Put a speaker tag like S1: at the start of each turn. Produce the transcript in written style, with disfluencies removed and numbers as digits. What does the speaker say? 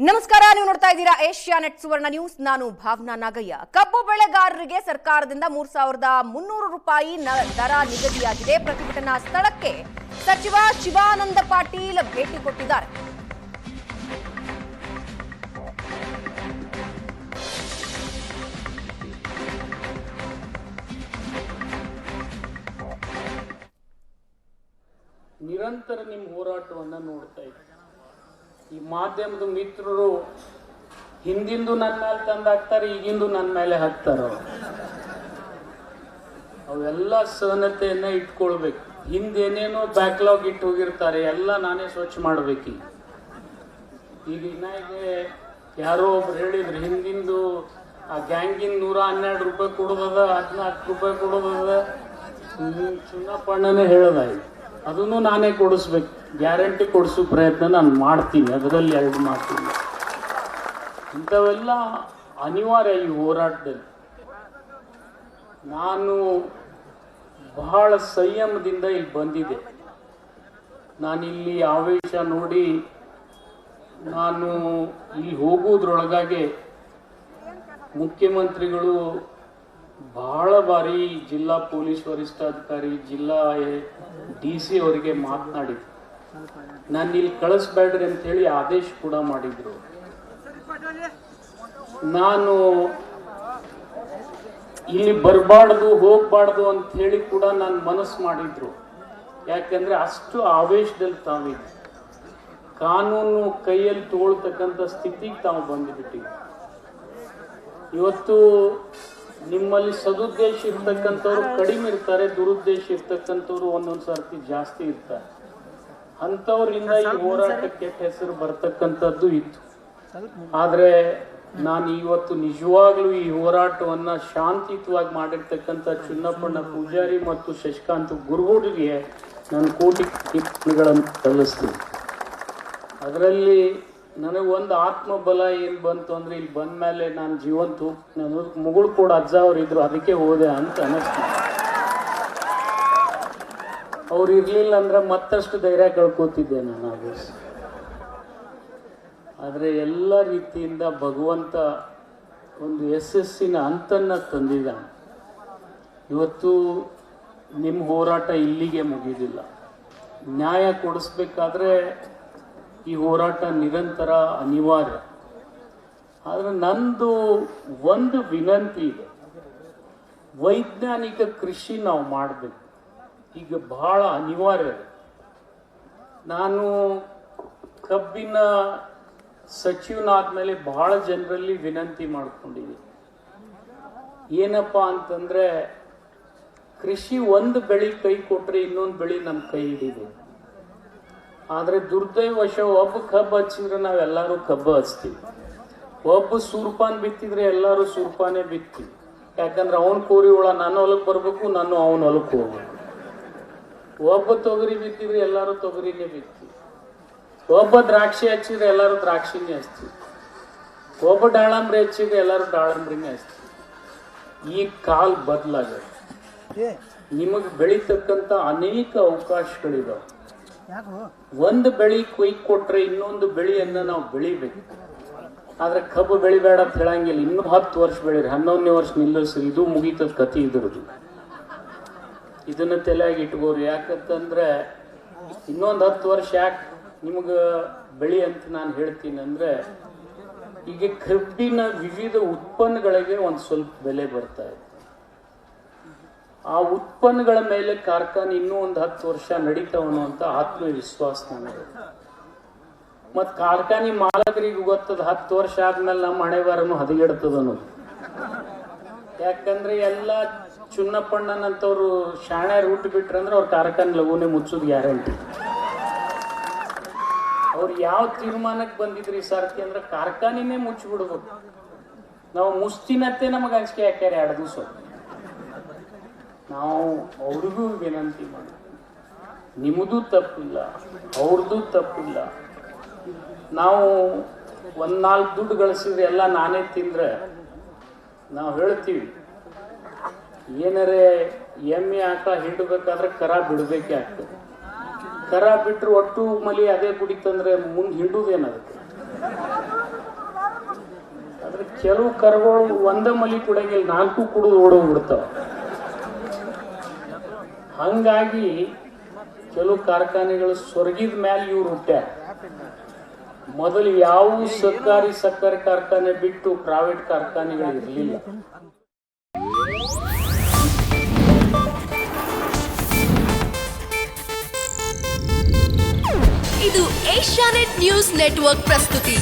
S1: ನಮಸ್ಕಾರ, ನೀವು ನೋಡ್ತಾ ಇದ್ದೀರಾ ಏಷ್ಯಾನೆಟ್ ಸುವರ್ಣ ನ್ಯೂಸ್. ನಾನು ಭಾವನಾ ನಾಗಯ್ಯ. ಕಬ್ಬು ಬೆಳೆಗಾರರಿಗೆ ಸರ್ಕಾರದಿಂದ 3,300 ರೂಪಾಯಿ ದರ ನಿಗದಿಯಾಗಿದೆ. ಪ್ರತಿಭಟನಾ ಸ್ಥಳಕ್ಕೆ ಸಚಿವ ಶಿವಾನಂದ ಪಾಟೀಲ್ ಭೇಟಿ ಕೊಟ್ಟಿದ್ದಾರೆ.
S2: ನಿರಂತರ ನಿಮ್ಮ ಹೋರಾಟವನ್ನು ನೋಡ್ತಾ ಇದ್ದೀವಿ. ಈ ಮಾಧ್ಯಮದ ಮಿತ್ರರು ಹಿಂದಿಂದು ನನ್ನ ಮೇಲೆ ತಂದು ಹಾಕ್ತಾರೆ, ಈಗಿಂದು ನನ್ನ ಮೇಲೆ ಹಾಕ್ತಾರ. ಅವೆಲ್ಲ ಸಹನತೆಯನ್ನ ಇಟ್ಕೊಳ್ಬೇಕು. ಹಿಂದೇನೇನೋ ಬ್ಯಾಕ್ಲಾಗ್ ಇಟ್ಟು ಹೋಗಿರ್ತಾರೆ, ಎಲ್ಲ ನಾನೇ ಸ್ವಚ್ಛ ಮಾಡ್ಬೇಕು. ಈಗ ಇನ್ನಾಗೆ ಯಾರೋ ಒಬ್ರು ಹೇಳಿದ್ರು, ಹಿಂದಿಂದು ಆ ಗ್ಯಾಂಗಿನ 112 ರೂಪಾಯಿ ಕೊಡೋದದ, 14 ರೂಪಾಯಿ ಕೊಡೋದದ. ಚಿನ್ನಪ್ಪಣ್ಣನೇ ಹೇಳೋದಾಯ್ತು, ಅದನ್ನು ನಾನೇ ಕೊಡಿಸ್ಬೇಕು. ಗ್ಯಾರಂಟಿ ಕೊಡಿಸೋ ಪ್ರಯತ್ನ ನಾನು ಮಾಡ್ತೀನಿ, ಅದರಲ್ಲಿ ಎರಡು ಮಾಡ್ತೀನಿ. ಇಂಥವೆಲ್ಲ ಅನಿವಾರ್ಯ ಈ ಹೋರಾಟದಲ್ಲಿ. ನಾನು ಬಹಳ ಸಂಯಮದಿಂದ ಇಲ್ಲಿ ಬಂದಿದ್ದೆ. ನಾನಿಲ್ಲಿ ಆವೇಶ ನೋಡಿ ನಾನು ಇಲ್ಲಿ ಹೋಗೋದ್ರೊಳಗಾಗಿ ಮುಖ್ಯಮಂತ್ರಿಗಳು ಬಹಳ ಬಾರಿ ಜಿಲ್ಲಾ ಪೊಲೀಸ್ ವರಿಷ್ಠಾಧಿಕಾರಿ, ಜಿಲ್ಲಾ DC ಅವರಿಗೆ ಮಾತನಾಡಿದ್ರು. ನಾನು ಇಲ್ಲಿ ಕಳಿಸ್ಬೇಡ್ರಿ ಅಂತ ಹೇಳಿ ಆದೇಶ ಕೂಡ ಮಾಡಿದ್ರು. ನಾನು ಇಲ್ಲಿ ಬರಬಾರ್ದು, ಹೋಗ್ಬಾರ್ದು ಅಂತ ಹೇಳಿ ಕೂಡ ನಾನು ಮನಸ್ಸು ಮಾಡಿದ್ರು. ಯಾಕಂದ್ರೆ ಅಷ್ಟು ಆವೇಶದಲ್ಲಿ ತಾವಿದ್ರು. ಕಾನೂನು ಕೈಯಲ್ಲಿ ತಗೊಳ್ತಕ್ಕಂಥ ಸ್ಥಿತಿಗೆ ತಾವು ಬಂದುಬಿಟ್ಟಿವಿ. ಇವತ್ತು ನಿಮ್ಮಲ್ಲಿ ಸದುದ್ದೇಶ ಇರ್ತಕ್ಕಂಥವ್ರು ಕಡಿಮೆ ಇರ್ತಾರೆ, ದುರುದ್ದೇಶ ಇರ್ತಕ್ಕಂಥವ್ರು ಒಂದೊಂದು ಸರ್ತಿ ಜಾಸ್ತಿ ಇರ್ತಾರೆ. ಅಂಥವ್ರಿಂದ ಈ ಹೋರಾಟಕ್ಕೆ ಕೆಟ್ಟ ಹೆಸರು ಬರ್ತಕ್ಕಂಥದ್ದು ಇತ್ತು. ಆದರೆ ನಾನು ಇವತ್ತು ನಿಜವಾಗ್ಲೂ ಈ ಹೋರಾಟವನ್ನ ಶಾಂತಿಯುತವಾಗಿ ಮಾಡಿರ್ತಕ್ಕಂಥ ಚುನ್ನಪ್ಪಣ್ಣ ಪೂಜಾರಿ ಮತ್ತು ಶಶಿಕಾಂತ್ ಗುರುಗಳಿಗೆ ನಾನು ಕೋಟಿಗಳನ್ನು ಸಲ್ಲಿಸ್ತೀನಿ. ಅದರಲ್ಲಿ ನನಗೊಂದು ಆತ್ಮಬಲ ಏನು ಬಂತು ಅಂದರೆ, ಇಲ್ಲಿ ಬಂದ ಮೇಲೆ ನಾನು ಜೀವಂತ ನಾನು ಮುಗುಳು ಕೂಡ ಅಜ್ಜ ಅವ್ರು ಇದ್ರು, ಅದಕ್ಕೆ ಹೋದೆ ಅಂತ ಅನ್ನಿಸ್ತು. ಅವ್ರು ಇರಲಿಲ್ಲ ಅಂದ್ರೆ ಮತ್ತಷ್ಟು ಧೈರ್ಯ ಕಳ್ಕೋತಿದ್ದೆ ನಾನು. ಅದು ಆದರೆ ಎಲ್ಲ ರೀತಿಯಿಂದ ಭಗವಂತ ಒಂದು ಯಶಸ್ಸಿನ ಅಂತನ್ನ ತಂದಿದ್ದಾನೆ. ಇವತ್ತು ನಿಮ್ಮ ಹೋರಾಟ ಇಲ್ಲಿಗೆ ಮುಗಿದಿಲ್ಲ. ನ್ಯಾಯ ಕೊಡಿಸ್ಬೇಕಾದ್ರೆ ಈ ಹೋರಾಟ ನಿರಂತರ ಅನಿವಾರ್ಯ. ಆದರೆ ನಂದು ಒಂದು ವಿನಂತಿ ಇದೆ, ವೈಜ್ಞಾನಿಕ ಕೃಷಿ ನಾವು ಮಾಡಬೇಕು. ಈಗ ಬಹಳ ಅನಿವಾರ್ಯ. ನಾನು ಕಬ್ಬಿನ ಸಚಿವನಾದ್ಮೇಲೆ ಬಹಳ ಜನರಲ್ಲಿ ವಿನಂತಿ ಮಾಡ್ಕೊಂಡಿದ್ದೀನಿ. ಏನಪ್ಪ ಅಂತಂದ್ರೆ, ಕೃಷಿ ಒಂದು ಬೆಳೆ ಕೈ ಕೊಟ್ರೆ ಇನ್ನೊಂದು ಬೆಳೆ ನಮ್ಮ ಕೈ ಹಿಡಿಬೇಕು. ಆದರೆ ದುರ್ದೈವಶ ಒಬ್ಬ ಕಬ್ಬು ಹಚ್ಚಿದ್ರೆ ನಾವೆಲ್ಲರೂ ಕಬ್ಬು ಹಚ್ತೀವಿ, ಒಬ್ಬ ಸೂರ್ಪಾನ್ ಬಿತ್ತಿದ್ರೆ ಎಲ್ಲರೂ ಸೂರ್ಪಾನೇ ಬಿತ್ತೀವಿ. ಯಾಕಂದ್ರೆ ಅವನ ಕೋರಿ ಹುಳ ನನ್ನ ಹೊಲಕ್ಕೆ ಬರಬೇಕು, ನಾನು ಅವನ ಹೊಲಕ್ಕೆ ಹೋಗ್ಬೇಕು. ಒಬ್ಬ ತೊಗರಿ ಬಿತ್ತಿದ್ರೆ ಎಲ್ಲರೂ ತೊಗರಿನೇ ಬಿತ್ತೀವಿ, ಒಬ್ಬ ದ್ರಾಕ್ಷಿ ಹಚ್ಚಿದ್ರೆ ಎಲ್ಲರೂ ದ್ರಾಕ್ಷಿನೇ ಹಚ್ತೀವಿ, ಒಬ್ಬ ದಾಳಂಬ್ರಿ ಹಚ್ಚಿದ್ರೆ ಎಲ್ಲರೂ ದಾಳಂಬ್ರಿನೇ ಹಚ್ತೀವಿ. ಈ ಕಾಲ ಬದಲಾಗತ್ತೆ. ನಿಮಗೆ ಬೆಳೀತಕ್ಕಂಥ ಅನೇಕ ಅವಕಾಶಗಳಿದಾವೆ. ಒಂದು ಬೆಳೆ ಕೊಯ್ದು ಕೊಟ್ರೆ ಇನ್ನೊಂದು ಬೆಳೆಯನ್ನ ನಾವು ಬೆಳಿಬೇಕು. ಆದ್ರೆ ಕಬ್ಬು ಬೆಳಿಬೇಡ ಅಂತ ಹೇಳಂಗಿಲ್ಲ. ಇನ್ನೂ 10 ವರ್ಷ ಬೆಳೀರಿ, 11ನೇ ವರ್ಷ ನಿಲ್ಲಿಸ್ರಿ, ಇದು ಮುಗೀತದ ಕಥೆ ಇದ್ರದ್ದು. ಇದನ್ನ ತಲೆಯಾಗಿ ಇಟ್ಕೋರಿ. ಯಾಕಂತಂದ್ರೆ ಇನ್ನೊಂದು 10 ವರ್ಷ ಯಾಕೆ ನಿಮ್ಗೆ ಬೆಳಿ ಅಂತ ನಾನು ಹೇಳ್ತೀನಿ ಅಂದ್ರೆ, ಈಗ ಕಬ್ಬಿನ ವಿವಿಧ ಉತ್ಪನ್ನಗಳಿಗೆ ಒಂದು ಸ್ವಲ್ಪ ಬೆಲೆ ಬರ್ತಾ ಇದೆ. ಆ ಉತ್ಪನ್ನಗಳ ಮೇಲೆ ಕಾರ್ಖಾನೆ ಇನ್ನೂ ಒಂದು 10 ವರ್ಷ ನಡೀತಾವನು ಅಂತ ಆತ್ಮವಿಶ್ವಾಸ ನನಗೆ. ಮತ್ತು ಕಾರ್ಖಾನೆ ಮಾಲಕರಿಗೆ ಗೊತ್ತದ 10 ವರ್ಷ ಆದ್ಮೇಲೆ ನಮ್ಮ ಹಣೆಬರನು ಹದಗೆಡ್ತದ ಅನ್ನೋದು. ಯಾಕಂದ್ರೆ ಎಲ್ಲ ಚುನ್ನಪ್ಪಣ್ಣನಂತವ್ರು ಶಾಣೆ ರೂಟ್ ಬಿಟ್ರಂದ್ರೆ ಅವ್ರ ಕಾರ್ಖಾನೆ ಲಘುನೆ ಮುಚ್ಚೋದು ಗ್ಯಾರಂಟಿ. ಅವ್ರು ಯಾವ ತೀರ್ಮಾನಕ್ಕೆ ಬಂದಿದ್ರಿ ಈ ಸರ್ತಿ ಅಂದ್ರೆ, ಕಾರ್ಖಾನೆನೇ ಮುಚ್ಚಿಬಿಡ್ಬೇಕು. ನಾವು ಮುಸ್ತಿನತ್ತೆ ನಮಗೆ ಅಂಜಿಕೆ ಹಾಕ್ಯಾರ 2 ದಿವಸ. ನಾವು ಅವ್ರಿಗೂ ವಿನಂತಿ ಮಾಡಿ, ನಿಮ್ಮದು ತಪ್ಪಿಲ್ಲ, ಅವ್ರದ್ದು ತಪ್ಪಿಲ್ಲ. ನಾವು 1-4 ದುಡ್ಡು ಗಳಿಸಿದ್ರೆ ಎಲ್ಲ ನಾನೇ ತಿಂದ್ರೆ ನಾವು ಹೇಳ್ತೀವಿ, ಏನಾರೇ ಎಮ್ಮೆ ಆಟ ಹಿಡಬೇಕಾದ್ರೆ ಕರ ಬಿಡಬೇಕೇ ಆಗ್ತದೆ. ಕರ ಬಿಟ್ಟರು ಒಟ್ಟು ಮಲಿ ಅದೇ ಕುಡಿತಂದ್ರೆ ಮುಂದೆ ಹಿಡುದೇನದಕ್ಕೆ. ಕೆಲವು ಕರುಗಳು ಒಂದ ಮಲಿ ಕುಡಗಿಲ್ಲ 4 ಕುಡಿದು ಓಡೋಗ್ಬಿಡ್ತಾವ. ಹಂಗಾಗಿ ಕೆಲವು ಕಾರ್ಖಾನೆಗಳು ಸ್ವರ್ಗಿದ ಮೇಲೆ ಇವ್ರು ಹುಟ್ಟ್ಯಾರ. ಮೊದಲು ಯಾವ ಸರ್ಕಾರಿ ಸಕ್ಕರೆ ಕಾರ್ಖಾನೆ ಬಿಟ್ಟು ಪ್ರೈವೇಟ್ ಕಾರ್ಖಾನೆಗಳು ಇರಲಿಲ್ಲ.
S3: ಇದು ಏಷ್ಯಾನೆಟ್ ನ್ಯೂಸ್ ನೆಟ್ವರ್ಕ್ ಪ್ರಸ್ತುತಿ.